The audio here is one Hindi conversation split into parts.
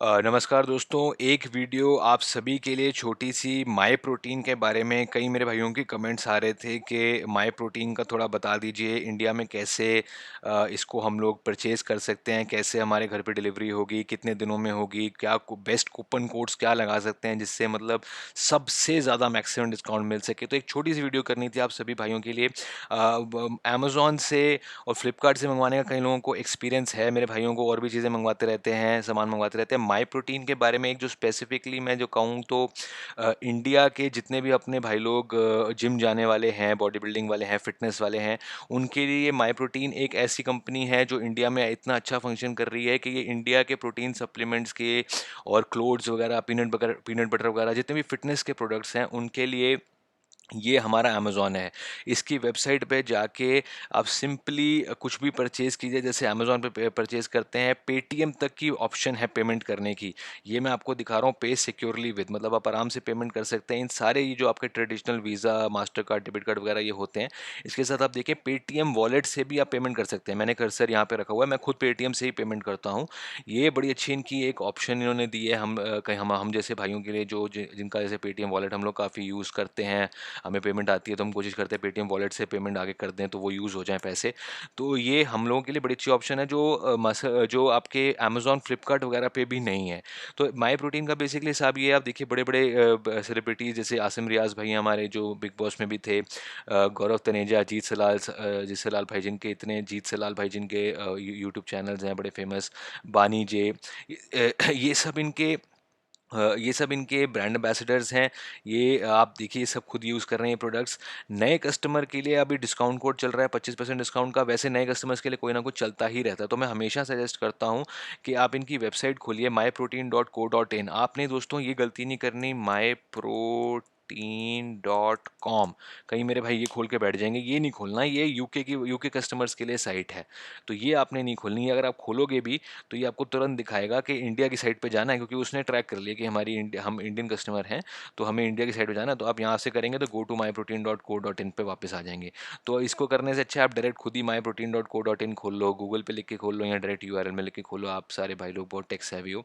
नमस्कार दोस्तों, एक वीडियो आप सभी के लिए छोटी-सी माय प्रोटीन के बारे में कई मेरे भाइयों के कमेंट्स आ रहे थे कि माय प्रोटीन का थोड़ा बता दीजिए, इंडिया में कैसे इसको हम लोग परचेज़ कर सकते हैं, कैसे हमारे घर पे डिलीवरी होगी, कितने दिनों में होगी, क्या बेस्ट कूपन कोड्स क्या लगा सकते हैं जिससे मतलब सबसे ज़्यादा मैक्सिमम डिस्काउंट मिल सके। तो एक छोटी-सी वीडियो करनी थी आप सभी भाइयों के लिए। अमेज़न से और फ्लिपकार्ट से मंगवाने का कई लोगों को एक्सपीरियंस है, मेरे भाइयों को और भी चीज़ें मंगवाते रहते हैं, सामान मंगवाते रहते हैं। माय प्रोटीन के बारे में एक जो स्पेसिफिकली मैं जो कहूँ तो इंडिया के जितने भी अपने भाई लोग जिम जाने वाले हैं, बॉडी बिल्डिंग वाले हैं, फिटनेस वाले हैं, उनके लिए माय प्रोटीन एक ऐसी कंपनी है जो इंडिया में इतना अच्छा फंक्शन कर रही है कि ये इंडिया के प्रोटीन सप्लीमेंट्स के और क्लोथ्स वगैरह, पीनट बटर वगैरह जितने भी फिटनेस के प्रोडक्ट्स हैं, उनके लिए ये हमारा अमेज़न है। इसकी वेबसाइट पे जाके आप सिंपली कुछ भी परचेज़ कीजिए, जैसे अमेज़न पे परचेज़ करते हैं, पेटीएम तक की ऑप्शन है पेमेंट करने की। ये मैं आपको दिखा रहा हूँ, पे सिक्योरली विद, मतलब आप आराम से पेमेंट कर सकते हैं। इन सारे ये जो आपके traditional visa, Mastercard, debit card वगैरह ये होते हैं। इसके साथ आप देखिए पेटीएम वॉलेट से भी आप पेमेंट कर सकते हैं। मैंने कर्सर यहाँ पे रखा हुआ है, मैं खुद पेटीएम से ही पेमेंट करता हूँ। ये बड़ी अच्छी इनकी एक ऑप्शन इन्होंने दी है कहीं हम जैसे भाइयों के लिए जो जिनका जैसे पेटीएम वॉलेट हम लोग काफ़ी यूज़ करते हैं, हमें पेमेंट आती है तो हम कोशिश करते हैं पेटीएम वॉलेट से पेमेंट आगे कर दें तो वो यूज़ हो जाएँ पैसे। तो ये हम लोगों के लिए बड़ी अच्छी ऑप्शन है जो जो आपके अमेज़न, फ्लिपकार्ट वगैरह पे भी नहीं है। तो माय प्रोटीन का बेसिकली हिसाब ये है, आप देखिए बड़े-बड़े सेलिब्रिटीज़ जैसे आसिम रियाज़ भाई हमारे जो बिग बॉस में भी थे, गौरव तनेजा, जीत सलाल भाई जिनके इतने जीत सलाल भाई जिनके यूट्यूब चैनल्स हैं बड़े फेमस, बानी जे, ये सब इनके ब्रांड एम्बेसडर्स हैं। ये आप देखिए ये सब खुद यूज़ कर रहे हैं ये प्रोडक्ट्स। नए कस्टमर के लिए अभी डिस्काउंट कोड चल रहा है 25% डिस्काउंट का। वैसे नए कस्टमर्स के लिए कोई ना कुछ चलता ही रहता है, तो मैं हमेशा सजेस्ट करता हूँ कि आप इनकी वेबसाइट खोलिए myprotein.co.in। आपने दोस्तों ये गलती नहीं करनी, myprotein.com। कहीं मेरे भाई ये खोल के बैठ जाएंगे, ये नहीं खोलना, ये यूके कस्टमर्स के लिए साइट है, तो ये आपने नहीं खोलनी है। अगर आप खोलोगे भी तो ये आपको तुरंत दिखाएगा कि इंडिया की साइट पे जाना है, क्योंकि उसने ट्रैक कर लिया कि हम इंडियन कस्टमर हैं, तो हमें इंडिया की साइट पे जाना है। तो आप यहाँ से करेंगे तो go to myprotein.co.in पे वापस आ जाएंगे। तो इसको करने से अच्छा है आप डायरेक्ट खुद ही myprotein.co.in खोल लो, गूगल पे लिख के खोल लो या डायरेक्ट यूआरएल में लिख के खोलो। आप सारे भाई लोग बहुत टेक सेवी हो।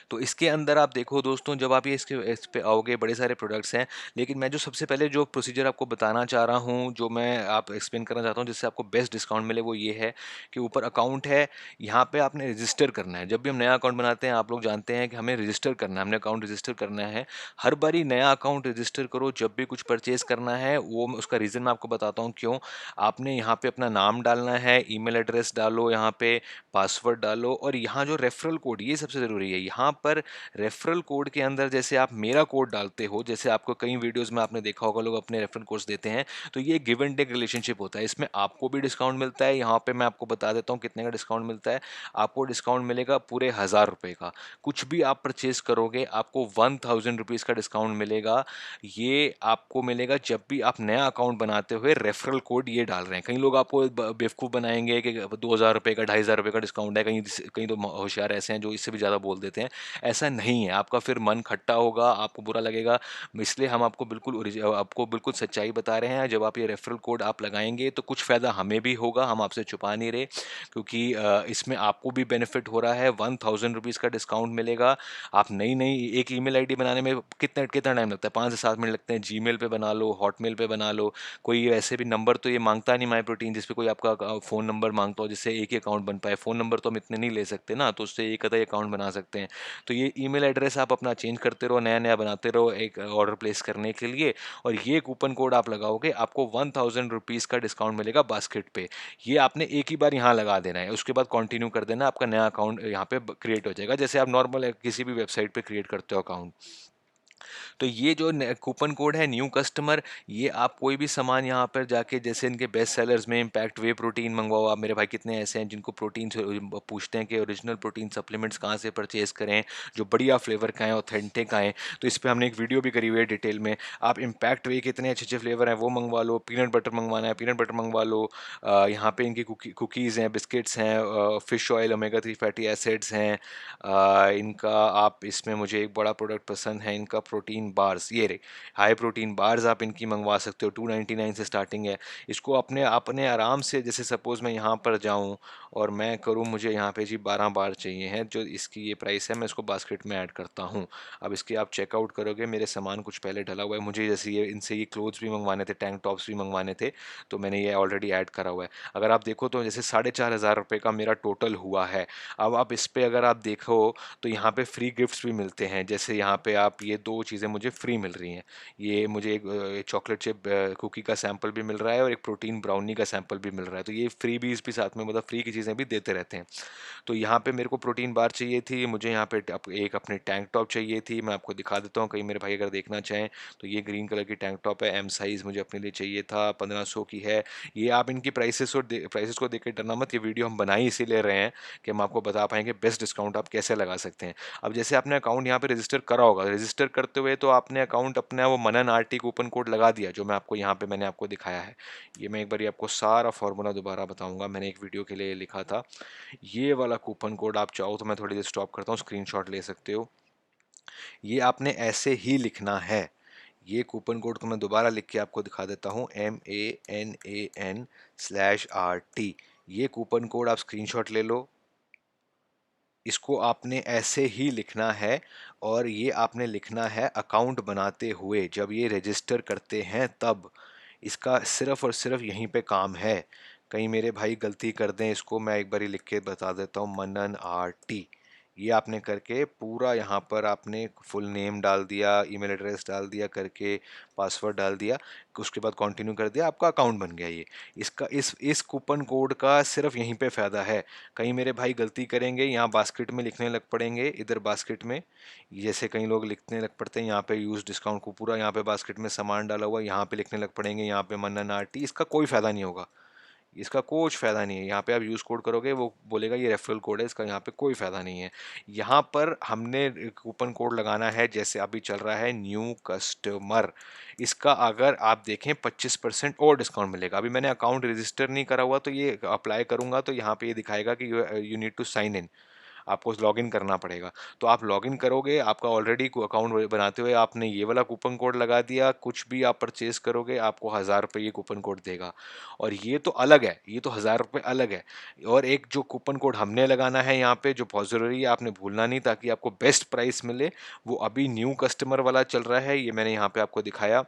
तो इसके अंदर आप देखो दोस्तों, जब आप ये इस पे आओगे बड़े सारे प्रोडक्ट्स हैं, लेकिन मैं जो सबसे पहले जो प्रोसीजर आपको बताना चाह रहा हूँ, जो मैं आप एक्सप्लेन करना चाहता हूँ जिससे आपको बेस्ट डिस्काउंट मिले, वो ये है कि ऊपर अकाउंट है, यहाँ पे आपने रजिस्टर करना है। जब भी हम नया अकाउंट बनाते हैं, आप लोग जानते हैं कि हमें रजिस्टर करना है, हमने अकाउंट रजिस्टर करना है। हर बारी नया अकाउंट रजिस्टर करो जब भी कुछ परचेज करना है, वो उसका रीज़न मैं आपको बताता हूँ क्यों। आपने यहाँ पे अपना नाम डालना है, ईमेल एड्रेस डालो, यहाँ पे पासवर्ड डालो, और यहाँ जो रेफरल कोड, ये सबसे ज़रूरी है। यहाँ पर रेफरल कोड के अंदर जैसे आप मेरा कोड डालते हो, जैसे आपको कई वीडियोस में आपने देखा होगा लोग अपने रेफरल कोड्स देते हैं, तो ये गिव एंड टेक रिलेशनशिप होता है। इसमें आपको भी डिस्काउंट मिलता है। यहाँ पे मैं आपको बता देता हूँ कितने का डिस्काउंट मिलता है। आपको डिस्काउंट मिलेगा पूरे 1000 रुपये का। कुछ भी आप परचेज करोगे आपको 1000 रुपीज़ का डिस्काउंट मिलेगा। ये आपको मिलेगा जब भी आप नया अकाउंट बनाते हुए रेफरल कोड ये डाल रहे हैं। कई लोग आपको बेवकूफ़ बनाएंगे कि 2000 रुपये का, 2500 रुपये का डिस्काउंट है। कहीं कहीं तो होशियार ऐसे हैं जो इससे भी ज़्यादा बोल देते हैं। ऐसा नहीं है, आपका फिर मन खट्टा होगा, आपको बुरा लगेगा। इसलिए हम आपको बिल्कुल सच्चाई बता रहे हैं। जब आप ये रेफरल कोड आप लगाएंगे तो कुछ फ़ायदा हमें भी होगा, हम आपसे छुपा नहीं रहे, क्योंकि इसमें आपको भी बेनिफिट हो रहा है। 1000 रुपीज़ का डिस्काउंट मिलेगा। आप नई नई एक ईमेल आईडी बनाने में कितना कितना टाइम लगता है, 5 से 7 मिनट लगते हैं। जीमेल पे बना लो, हॉटमेल पे बना लो। कोई ऐसे भी नंबर तो ये मांगता नहीं माई प्रोटीन जिस पे कोई आपका फ़ोन नंबर मांगता हो जिससे एक ही अकाउंट बन पाए। फ़ोन नंबर तो हम इतने नहीं ले सकते ना, तो उससे एक आधा अकाउंट बना सकते हैं। तो ये ईमेल एड्रेस आप अपना चेंज करते रहो, नया नया बनाते रहो एक ऑर्डर प्लेस करने के लिए, और ये कूपन कोड आप लगाओगे, आपको 1000 रुपीज़ का डिस्काउंट मिलेगा बास्केट पे। ये आपने एक ही बार यहाँ लगा देना है, उसके बाद कंटिन्यू कर देना, आपका नया अकाउंट यहाँ पे क्रिएट हो जाएगा, जैसे आप नॉर्मल किसी भी वेबसाइट पे क्रिएट करते हो अकाउंट। तो ये जो कूपन कोड है न्यू कस्टमर, ये आप कोई भी सामान यहाँ पर जाके, जैसे इनके बेस्ट सेलर्स में इम्पैक्ट वे प्रोटीन मंगवाओ। आप मेरे भाई कितने ऐसे हैं जिनको प्रोटीन से पूछते हैं कि ओरिजिनल प्रोटीन सप्लीमेंट्स कहाँ से परचेज करें जो बढ़िया फ्लेवर का है, ऑथेंटिक आए। तो इस पर हमने एक वीडियो भी करी हुई है डिटेल में। आप इम्पैक्ट वे के इतने अच्छे अच्छे फ्लेवर हैं वो मंगवा लो। पीनट बटर मंगवाना है पीनट बटर मंगवा लो। यहाँ पे इनकी कुकीज़ हैं, बिस्किट्स हैं, fish oil, omega 3 fatty acids हैं। इनका आप इसमें मुझे एक बड़ा प्रोडक्ट पसंद है इनका, प्रोटीन बार्स। ये रहे हाई प्रोटीन बार्स, आप इनकी मंगवा सकते हो, 299 से स्टार्टिंग है। इसको अपने अपने आराम से, जैसे सपोज़ मैं यहाँ पर जाऊँ और मैं करूँ, मुझे यहाँ पे जी 12 बार चाहिए हैं, जो इसकी ये प्राइस है, मैं इसको बास्केट में ऐड करता हूँ। अब इसके आप चेकआउट करोगे, मेरे सामान कुछ पहले डला हुआ है, मुझे जैसे ये इनसे ये क्लोथ्स भी मंगवाने थे, टैंक टॉप्स भी मंगवाने थे, तो मैंने ये ऑलरेडी ऐड करा हुआ है। अगर आप देखो तो जैसे 4,500 का मेरा टोटल हुआ है। अब आप इस पे अगर आप देखो तो यहाँ पे फ्री गिफ्ट्स भी मिलते हैं, जैसे यहाँ पे आप ये 2 चीज़ें मुझे फ्री मिल रही हैं। ये मुझे एक चॉकलेट चिप कुकी का सैंपल भी मिल रहा है और एक प्रोटीन ब्राउनी का सैंपल भी मिल रहा है, तो ये फ्री बीज भी साथ में, मतलब फ्री की चीज़ें भी देते रहते हैं। तो यहाँ पे मेरे को प्रोटीन बार चाहिए थी, मुझे यहाँ पे एक अपनी टैंक टॉप चाहिए थी, मैं आपको दिखा देता हूँ, कहीं मेरे भाई अगर देखना चाहें तो ये ग्रीन कलर की टैंक टॉप है, एम साइज़ मुझे अपने लिए चाहिए था, 1500 की है। ये आप इनकी प्राइसेस को देख के डरना मत, ये वीडियो हम बना ही इसीलिए रहे हैं कि हम आपको बता पाएंगे बेस्ट डिस्काउंट आप कैसे लगा सकते हैं। अब जैसे आपने अकाउंट यहाँ पे रजिस्टर करा होगा, रजिस्टर करते हुए तो आपने अकाउंट अपना वो मनन आरटी कूपन कोड लगा दिया, जो मैं आपको यहाँ पे मैंने आपको दिखाया है। ये मैं एक बार आपको सारा फॉर्मूला दोबारा बताऊंगा, मैंने एक वीडियो के लिए लिखा था। ये वाला कूपन कोड आप चाहो तो मैं थोड़ी देर स्टॉप करता हूँ, स्क्रीनशॉट ले सकते हो। ये आपने ऐसे ही लिखना है। ये कूपन कोड को मैं दोबारा लिख के आपको दिखा देता हूँ, MANAN/RT। ये कूपन कोड आप स्क्रीनशॉट ले लो, इसको आपने ऐसे ही लिखना है, और ये आपने लिखना है अकाउंट बनाते हुए, जब ये रजिस्टर करते हैं तब। इसका सिर्फ और सिर्फ यहीं पे काम है, कहीं मेरे भाई गलती कर दें इसको, मैं एक बारी लिख के बता देता हूँ, मनन आरटी। ये आपने करके पूरा यहाँ पर आपने फुल नेम डाल दिया, ईमेल एड्रेस डाल दिया करके, पासवर्ड डाल दिया, उसके बाद कंटिन्यू कर दिया, आपका अकाउंट बन गया। ये इसका इस कूपन कोड का सिर्फ यहीं पे फ़ायदा है। कहीं मेरे भाई गलती करेंगे, यहाँ बास्केट में लिखने लग पड़ेंगे, इधर बास्केट में जैसे कई लोग लिखने लग पड़ते हैं, यहाँ पे यूज़ डिस्काउंट को पूरा यहाँ पे बास्केट में सामान डाला हुआ, यहाँ पे लिखने लग पड़ेंगे, यहाँ पे मनन आरटी, इसका कोई फ़ायदा नहीं होगा, इसका कुछ फ़ायदा नहीं है। यहाँ पे आप यूज़ कोड करोगे, वो बोलेगा ये रेफरल कोड है, इसका यहाँ पे कोई फ़ायदा नहीं है। यहाँ पर हमने कूपन कोड लगाना है, जैसे अभी चल रहा है न्यू कस्टमर, इसका अगर आप देखें 25% और डिस्काउंट मिलेगा। अभी मैंने अकाउंट रजिस्टर नहीं करा हुआ, तो ये अप्लाई करूँगा तो यहाँ पे ये दिखाएगा कि you need to sign in, आपको लॉगिन करना पड़ेगा। तो आप लॉगिन करोगे, आपका ऑलरेडी अकाउंट बनाते हुए आपने ये वाला कूपन कोड लगा दिया, कुछ भी आप परचेज करोगे आपको 1000 रुपये ये कूपन कोड देगा। और ये तो अलग है, ये तो 1000 रुपये अलग है। और एक जो कूपन कोड हमने लगाना है यहाँ पे, जो बहुत ज़रूरी है, आपने भूलना नहीं, ताकि आपको बेस्ट प्राइस मिले, वो अभी न्यू कस्टमर वाला चल रहा है, ये मैंने यहाँ पे आपको दिखाया।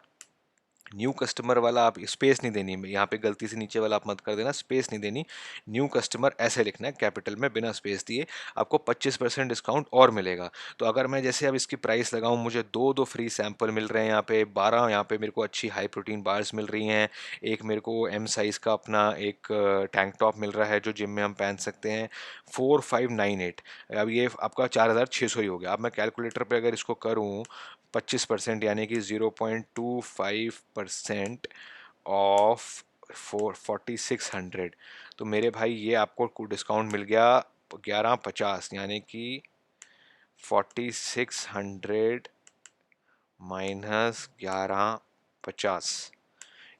न्यू कस्टमर वाला आप स्पेस नहीं देनी, यहाँ पे गलती से नीचे वाला आप मत कर देना, स्पेस नहीं देनी, न्यू कस्टमर ऐसे लिखना है कैपिटल में बिना स्पेस दिए, आपको 25% डिस्काउंट और मिलेगा। तो अगर मैं जैसे अब इसकी प्राइस लगाऊं, मुझे दो दो फ्री सैंपल मिल रहे हैं, यहाँ पे 12, यहाँ पे मेरे को अच्छी हाई प्रोटीन बार्स मिल रही हैं, एक मेरे को एम साइज़ का अपना एक टैंक टॉप मिल रहा है जो जिम में हम पहन सकते हैं, 4598। अब ये आपका 4600 ही हो गया। अब मैं कैलकुलेटर पे अगर इसको करूँ 25%, यानी कि 0.25% ऑफ 4600, तो मेरे भाई ये आपको डिस्काउंट मिल गया 1150, यानी कि 4600 माइनस 1150,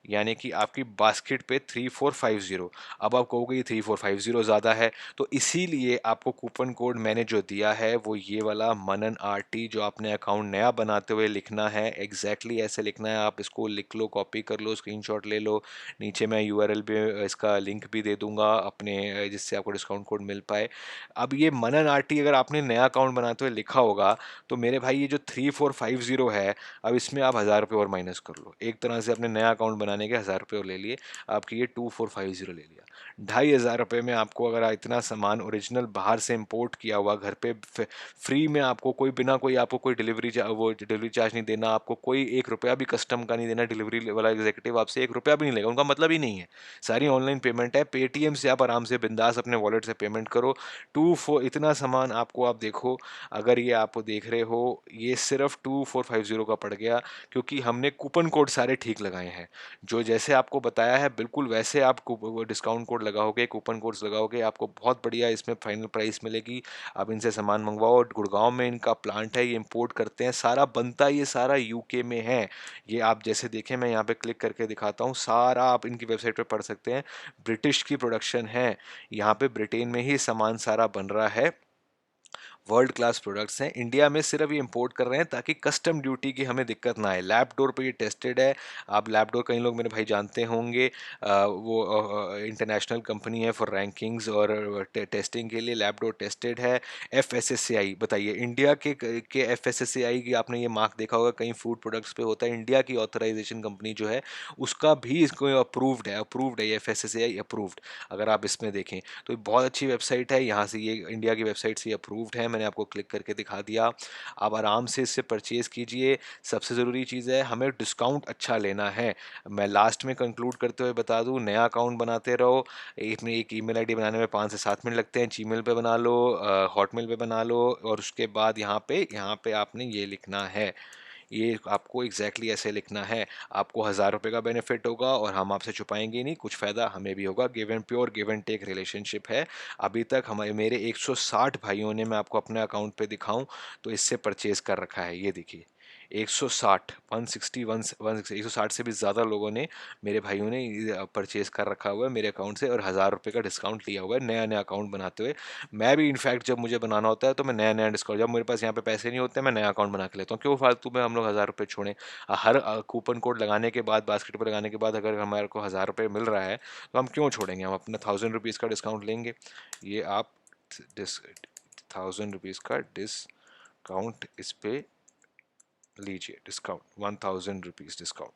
यानी कि आपकी बास्केट पे 3450। अब आप कहोगे ये 3450 ज़्यादा है, तो इसीलिए आपको कूपन कोड मैंने जो दिया है वो ये वाला मनन आरटी, जो आपने अकाउंट नया बनाते हुए लिखना है, एग्जैक्टली ऐसे लिखना है। आप इसको लिख लो, कॉपी कर लो, स्क्रीनशॉट ले लो, नीचे मैं यूआरएल भी इसका लिंक भी दे दूंगा अपने, जिससे आपको डिस्काउंट कोड मिल पाए। अब ये मनन आरटी अगर आपने नया अकाउंट बनाते हुए लिखा होगा, तो मेरे भाई ये जो 3450 है, अब इसमें आप 1000 रुपये और माइनस कर लो, एक तरह से अपने नया अकाउंट बनाने के 1000 रुपये और ले लिए, आपकी ये 2450 ले लिया। 2500 रुपये में आपको अगर इतना सामान ओरिजिनल बाहर से इंपोर्ट किया हुआ घर पे फ्री में, आपको कोई बिना कोई आपको कोई डिलीवरी चार्ज नहीं देना, आपको कोई 1 रुपया भी कस्टम का नहीं देना, डिलीवरी वाला एग्जीक्यूटिव आपसे 1 रुपया भी नहीं लेगा, उनका मतलब ही नहीं है, सारी ऑनलाइन पेमेंट है, पेटीएम से आप आराम से बिंदास अपने वॉलेट से पेमेंट करो। इतना सामान आपको, आप देखो, अगर ये आप देख रहे हो, ये सिर्फ 2450 का पड़ गया, क्योंकि हमने कूपन कोड सारे ठीक लगाए हैं, जो जैसे आपको बताया है बिल्कुल वैसे आप डिस्काउंट कोड लगाओगे, कूपन कोड्स लगाओगे, आपको बहुत बढ़िया इसमें फाइनल प्राइस मिलेगी। आप इनसे सामान मंगवाओ, गुड़गांव में इनका प्लांट है, ये इंपोर्ट करते हैं, सारा बनता ये सारा यूके में है। ये आप जैसे देखें, मैं यहाँ पे क्लिक करके दिखाता हूँ, सारा आप इनकी वेबसाइट पे पढ़ सकते हैं, ब्रिटिश की प्रोडक्शन है, यहाँ पे ब्रिटेन में ही सामान सारा बन रहा है। वर्ल्ड क्लास प्रोडक्ट्स हैं। इंडिया में सिर्फ ये इंपोर्ट कर रहे हैं ताकि कस्टम ड्यूटी की हमें दिक्कत ना आए। लैब डोर पे ये टेस्टेड है। आप लैब डोर, कई लोग मेरे भाई जानते होंगे, वो इंटरनेशनल कंपनी है फॉर रैंकिंग्स और टेस्टिंग के लिए। लैब डोर टेस्टेड है। FSSAI, बताइए इंडिया के FSSAI की आपने ये मार्क देखा होगा, कई फूड प्रोडक्ट्स पे होता है। इंडिया की ऑथराइजेशन कंपनी जो है उसका भी इसको अप्रूव्ड है ये, FSSAI अप्रूव्ड। अगर आप इसमें देखें तो ये बहुत अच्छी वेबसाइट है। यहाँ से ये इंडिया की वेबसाइट से अप्रूव्ड है, मैंने आपको क्लिक करके दिखा दिया। आप आराम से इससे परचेज़ कीजिए। सबसे ज़रूरी चीज़ है, हमें डिस्काउंट अच्छा लेना है। मैं लास्ट में कंक्लूड करते हुए बता दूं, नया अकाउंट बनाते रहो। इसमें एक ईमेल आईडी बनाने में 5 से 7 मिनट लगते हैं। जीमेल पे बना लो, हॉटमेल पे बना लो, और उसके बाद यहाँ पे आपने ये लिखना है। ये आपको एग्जैक्टली ऐसे लिखना है। आपको 1000 रुपये का बेनिफिट होगा और हम आपसे छुपाएंगे नहीं, कुछ फ़ायदा हमें भी होगा। Pure give and take relationship है। अभी तक हमारे मेरे 160 भाइयों ने, मैं आपको अपने अकाउंट पे दिखाऊं तो इससे परचेज कर रखा है। ये देखिए 160, 160, 160, 160 से भी ज़्यादा लोगों ने, मेरे भाइयों ने परचेज कर रखा हुआ है मेरे अकाउंट से, और 1000 रुपये का डिस्काउंट लिया हुआ है नया नया अकाउंट बनाते हुए। मैं भी इनफैक्ट जब मुझे बनाना होता है तो मैं नया नया डिस्काउंट, जब मेरे पास यहाँ पे पैसे नहीं होते मैं नया अकाउंट बना के लेता हूँ। क्यों फालतू में हम लोग 1000 रुपये छोड़ें। हर कूपन कोड लगाने के बाद, बास्केट पर लगाने के बाद अगर हमारे को 1000 रुपये मिल रहा है तो हम क्यों छोड़ेंगे, हम अपना 1000 रुपीज़ का डिस्काउंट लेंगे। ये आप डिस 1000 रुपीज़ का डिस्काउंट इस पे लीजिए, डिस्काउंट 1000 रुपीज़ डिस्काउंट।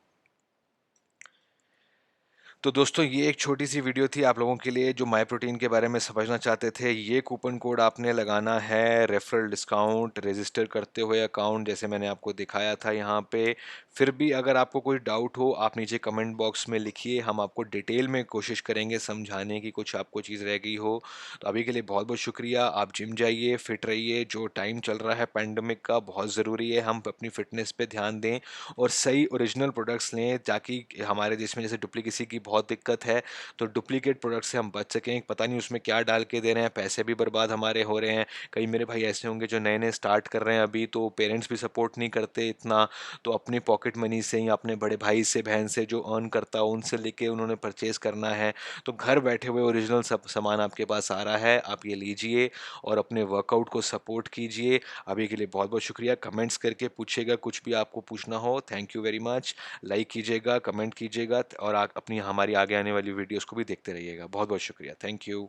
तो दोस्तों ये एक छोटी सी वीडियो थी आप लोगों के लिए जो माई प्रोटीन के बारे में समझना चाहते थे। ये कूपन कोड आपने लगाना है, रेफरल डिस्काउंट, रजिस्टर करते हुए अकाउंट, जैसे मैंने आपको दिखाया था यहाँ पे। फिर भी अगर आपको कोई डाउट हो आप नीचे कमेंट बॉक्स में लिखिए, हम आपको डिटेल में कोशिश करेंगे समझाने की, कुछ आपको चीज़ रह गई हो तो। अभी के लिए बहुत बहुत शुक्रिया। आप जिम जाइए, फिट रहिए। जो टाइम चल रहा है पैंडमिक का, बहुत ज़रूरी है हम अपनी फिटनेस पे ध्यान दें और सही ओरिजिनल प्रोडक्ट्स लें, ताकि हमारे देश में जैसे डुप्लीकेसी की बहुत दिक्कत है, तो डुप्लीकेट प्रोडक्ट से हम बच सकें। पता नहीं उसमें क्या डाल के दे रहे हैं, पैसे भी बर्बाद हमारे हो रहे हैं। कई मेरे भाई ऐसे होंगे जो नए नए स्टार्ट कर रहे हैं अभी, तो पेरेंट्स भी सपोर्ट नहीं करते इतना, तो अपनी पॉकेट मनी से या अपने बड़े भाई से, बहन से जो अर्न करता है उनसे लेके उन्होंने परचेज करना है। तो घर बैठे हुए ओरिजिनल सब सामान आपके पास आ रहा है, आप ये लीजिए और अपने वर्कआउट को सपोर्ट कीजिए। अभी के लिए बहुत बहुत शुक्रिया। कमेंट्स करके पूछिएगा कुछ भी आपको पूछना हो। Thank you very much. Like कीजिएगा, कमेंट कीजिएगा और अपनी हमारी आगे आने वाली वीडियोस को भी देखते रहिएगा। बहुत बहुत शुक्रिया। Thank you.